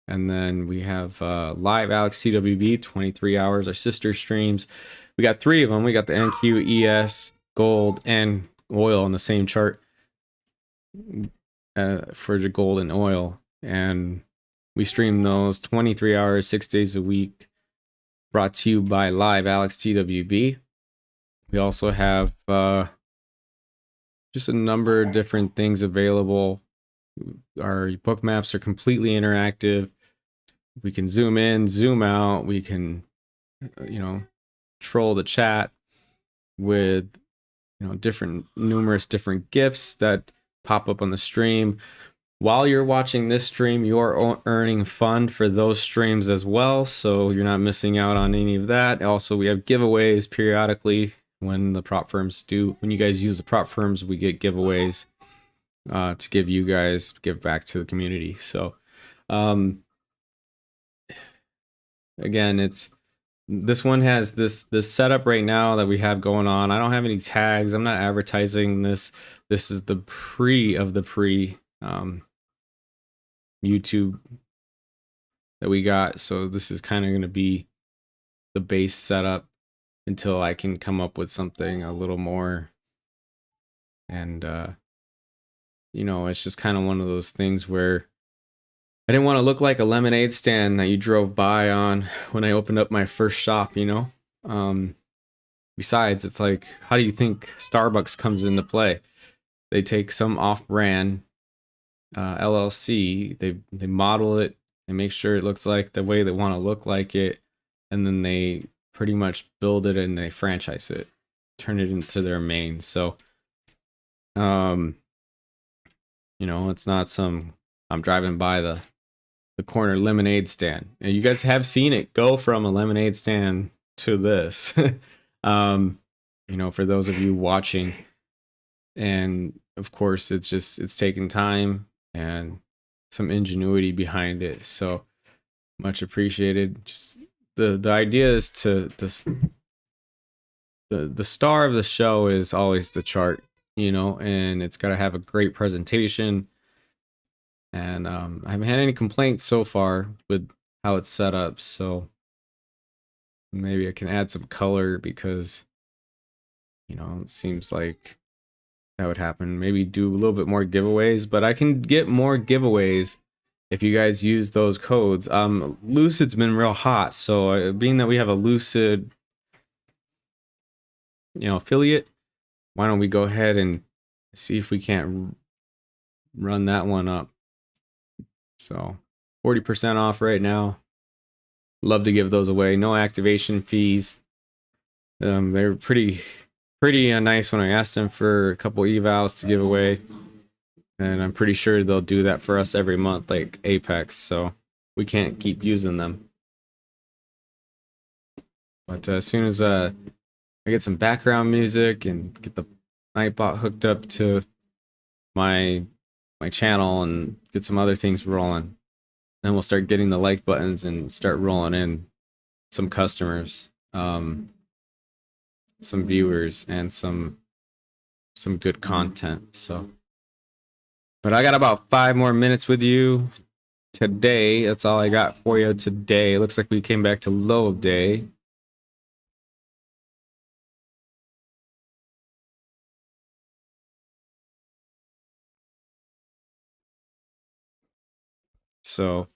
And then we have live Alex TWB, 23 hours, our sister streams. We got 3 of them. We got the NQ, ES, gold, and oil on the same chart for the gold and oil. And we stream those 23 hours, 6 days a week. Brought to you by live Alex TWB. We also have just a number of different things available. Our book maps are completely interactive. We can zoom in, zoom out. We can, troll the chat with, numerous different GIFs that pop up on the stream. While you're watching this stream, you're earning fund for those streams as well, so you're not missing out on any of that. Also, we have giveaways periodically when the prop firms when you guys use the prop firms, we get giveaways to give back to the community. So, again, this one has this setup right now that we have going on. I don't have any tags. I'm not advertising this. This is the pre YouTube that we got, so this is kind of going to be the base setup until I can come up with something a little more. And it's just kind of one of those things where I didn't want to look like a lemonade stand that you drove by on when I opened up my first shop. Besides, it's like, how do you think Starbucks comes into play? They take some off-brand LLC, they model it, they make sure it looks like the way they want to look like it, and then they pretty much build it and they franchise it, turn it into their main. So it's not some, I'm driving by the corner lemonade stand, and you guys have seen it go from a lemonade stand to this. For those of you watching, and of course it's taken time and some ingenuity behind it, so much appreciated. Just the idea is the star of the show is always the chart, and it's got to have a great presentation. and I haven't had any complaints so far with how it's set up. So maybe I can add some color because, you know, it seems like that would happen. Maybe do a little bit more giveaways, but I can get more giveaways if you guys use those codes. Lucid's been real hot, so being that we have a Lucid, you know, affiliate, why don't we go ahead and see if we can't run that one up. So 40% off right now. Love to give those away. No activation fees. They were pretty nice when I asked them for a couple evals to give away, and I'm pretty sure they'll do that for us every month, like Apex. So we can't keep using them. But as soon as I get some background music and get the Nightbot hooked up to my channel and get some other things rolling, then we'll start getting the like buttons and start rolling in some customers, some viewers, and some good content. So, but I got about 5 more minutes with you today. That's all I got for you today. It looks like we came back to low of day. So,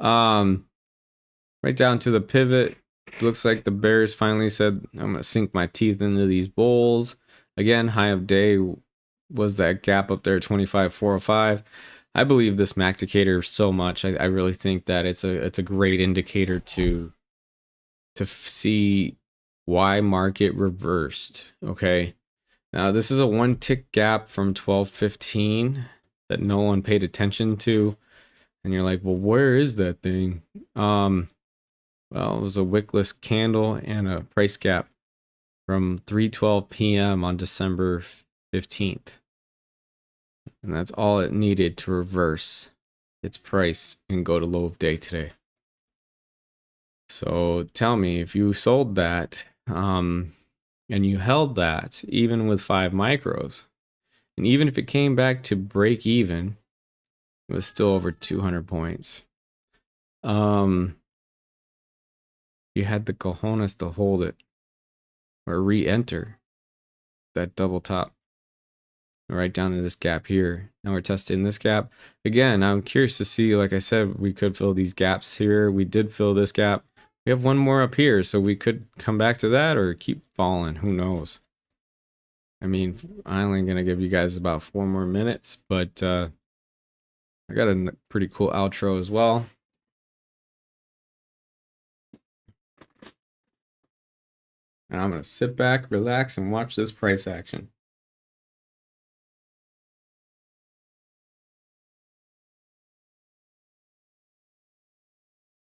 right down to the pivot. Looks like the bears finally said, I'm gonna sink my teeth into these bulls. Again, high of day was that gap up there, 25,405. I believe this Macdicator so much. I really think that it's a great indicator to see why market reversed. Okay, now this is a 1 tick gap from 1215 that no one paid attention to, and you're like, well, where is that thing? Well, it was a wickless candle and a price gap from 3:12 p.m. on December 15th. And that's all it needed to reverse its price and go to low of day today. So tell me, if you sold that and you held that even with 5 micros, and even if it came back to break even, it was still over 200 points. You had the cojones to hold it or re-enter that double top right down to this gap here. Now we're testing this gap again. I'm curious to see, like I said, we could fill these gaps here. We did fill this gap. We have one more up here, so we could come back to that or keep falling. Who knows? I mean, I'm only gonna give you guys about 4 more minutes, but I got a pretty cool outro as well. And I'm gonna sit back, relax, and watch this price action.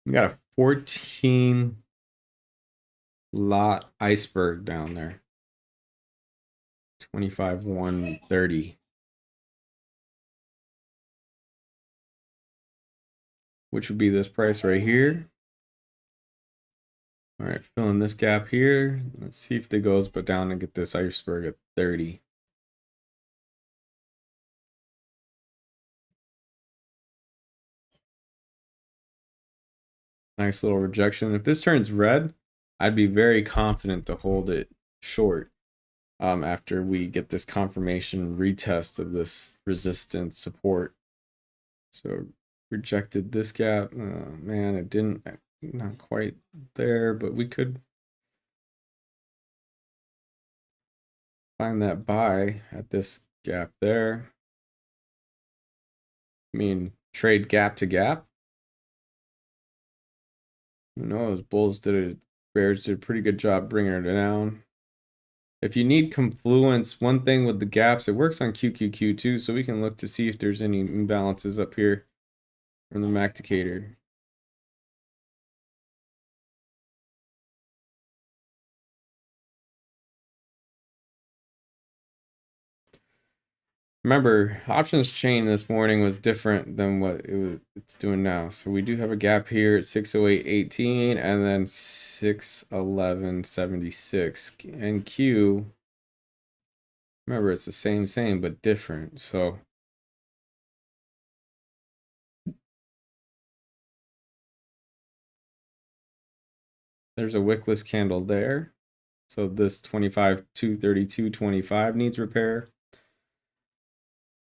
We got a 14 lot iceberg down there. 25,130. Which would be this price right here. All right, filling this gap here. Let's see if it goes but down and get this iceberg at 30. Nice little rejection. If this turns red, I'd be very confident to hold it short after we get this confirmation retest of this resistance support. So rejected this gap. Man, it didn't, not quite there, but we could find that buy at this gap there. I mean, trade gap to gap. Who knows? Bears did a pretty good job bringing it down. If you need confluence, one thing with the gaps, it works on QQQ too, so we can look to see if there's any imbalances up here from the Macdicator. Remember, options chain this morning was different than what it's doing now. So we do have a gap here at 608.18 and then 611.76. And Q, remember, it's the same, but different. So There's a wickless candle there. So this 25,232.25 needs repair.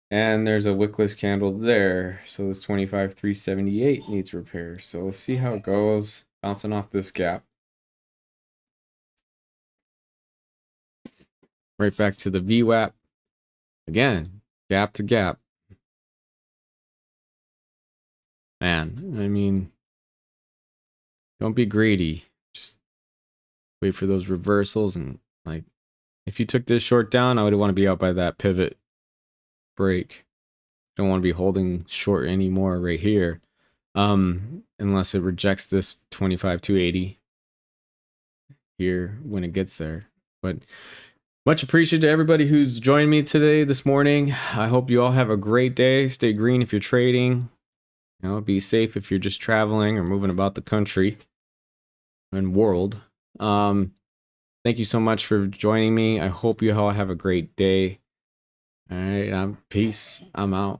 And there's a wickless candle there. So this 25,378 needs repair. So let's see how it goes. Bouncing off this gap. Right back to the VWAP. Again, gap to gap. Man, I mean, don't be greedy. Just wait for those reversals. And like, if you took this short down, I would want to be out by that pivot break. Don't want to be holding short anymore right here. Unless it rejects this 25,280 here when it gets there. But much appreciated to everybody who's joined me today, this morning. I hope you all have a great day. Stay green if you're trading. You know, be safe if you're just traveling or moving about the country and world. Thank you so much for joining me. I hope you all have a great day. All right, peace. I'm out.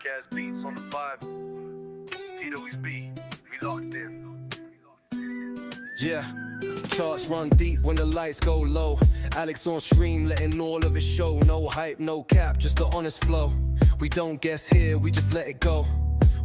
Gas beats on the vibe. TWB, we locked in. Yeah, charts run deep when the lights go low. Alex on stream, letting all of it show. No hype, no cap, just the honest flow. We don't guess here, we just let it go.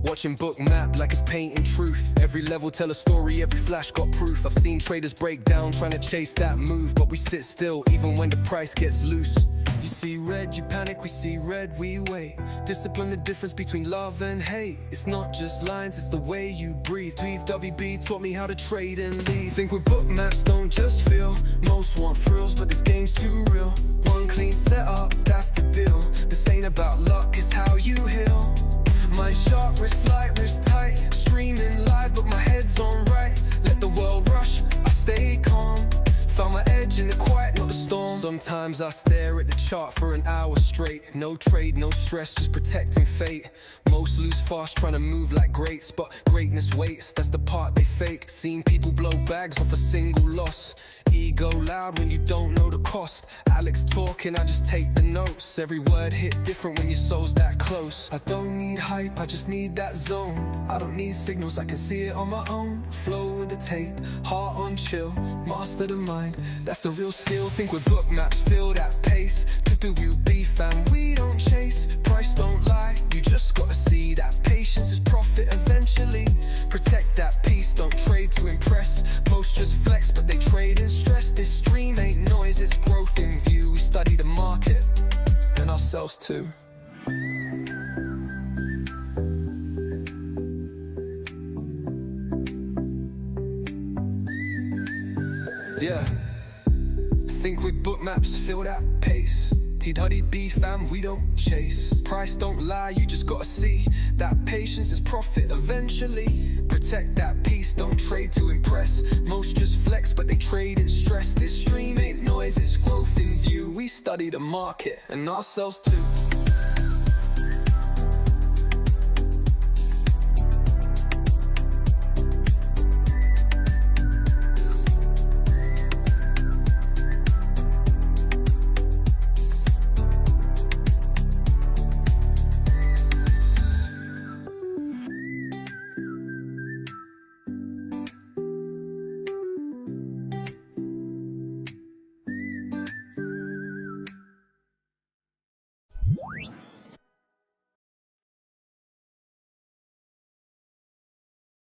Watching Bookmap like it's painting truth. Every level tell a story, every flash got proof. I've seen traders break down trying to chase that move, but we sit still even when the price gets loose. You see red, you panic, we see red, we wait. Discipline, the difference between love and hate. It's not just lines, it's the way you breathe. TWB taught me how to trade and lead. Think with Bookmaps, don't just feel. Most want thrills, but this game's too real. One clean setup, that's the deal. This ain't about luck, it's how you heal. Mind sharp, wrist light, wrist tight. Streaming live, but my head's on right. Let the world rush, I stay calm. Found my edge in the quiet, not the storm. Sometimes I stare at the chart for an hour straight. No trade, no stress, just protecting fate. Most lose fast, trying to move like greats, but greatness waits, that's the part they fake. Seen people blow bags off a single loss. Ego loud when you don't know the cost. Alex talking, I just take the notes. Every word hit different when your soul's that close. I don't need hype, I just need that zone. I don't need signals, I can see it on my own. Flow with the tape, heart on chill. Master the mind, that's the real skill. Think with Bookmaps, feel that pace. TWB fam, we don't chase. Price don't lie, you just gotta see that patience is profit eventually. Protect that peace, don't trade to impress. Most just flex, but they trade in stress. This stream ain't noise, it's growth in view. We study the market and ourselves too. Yeah, think with Bookmaps, feel that pace. TWB fam, we don't chase. Price don't lie, you just gotta see that patience is profit eventually. Protect that peace, don't trade to impress. Most just flex, but they trade in stress. This stream ain't noise, it's growth in view. We study the market and ourselves too.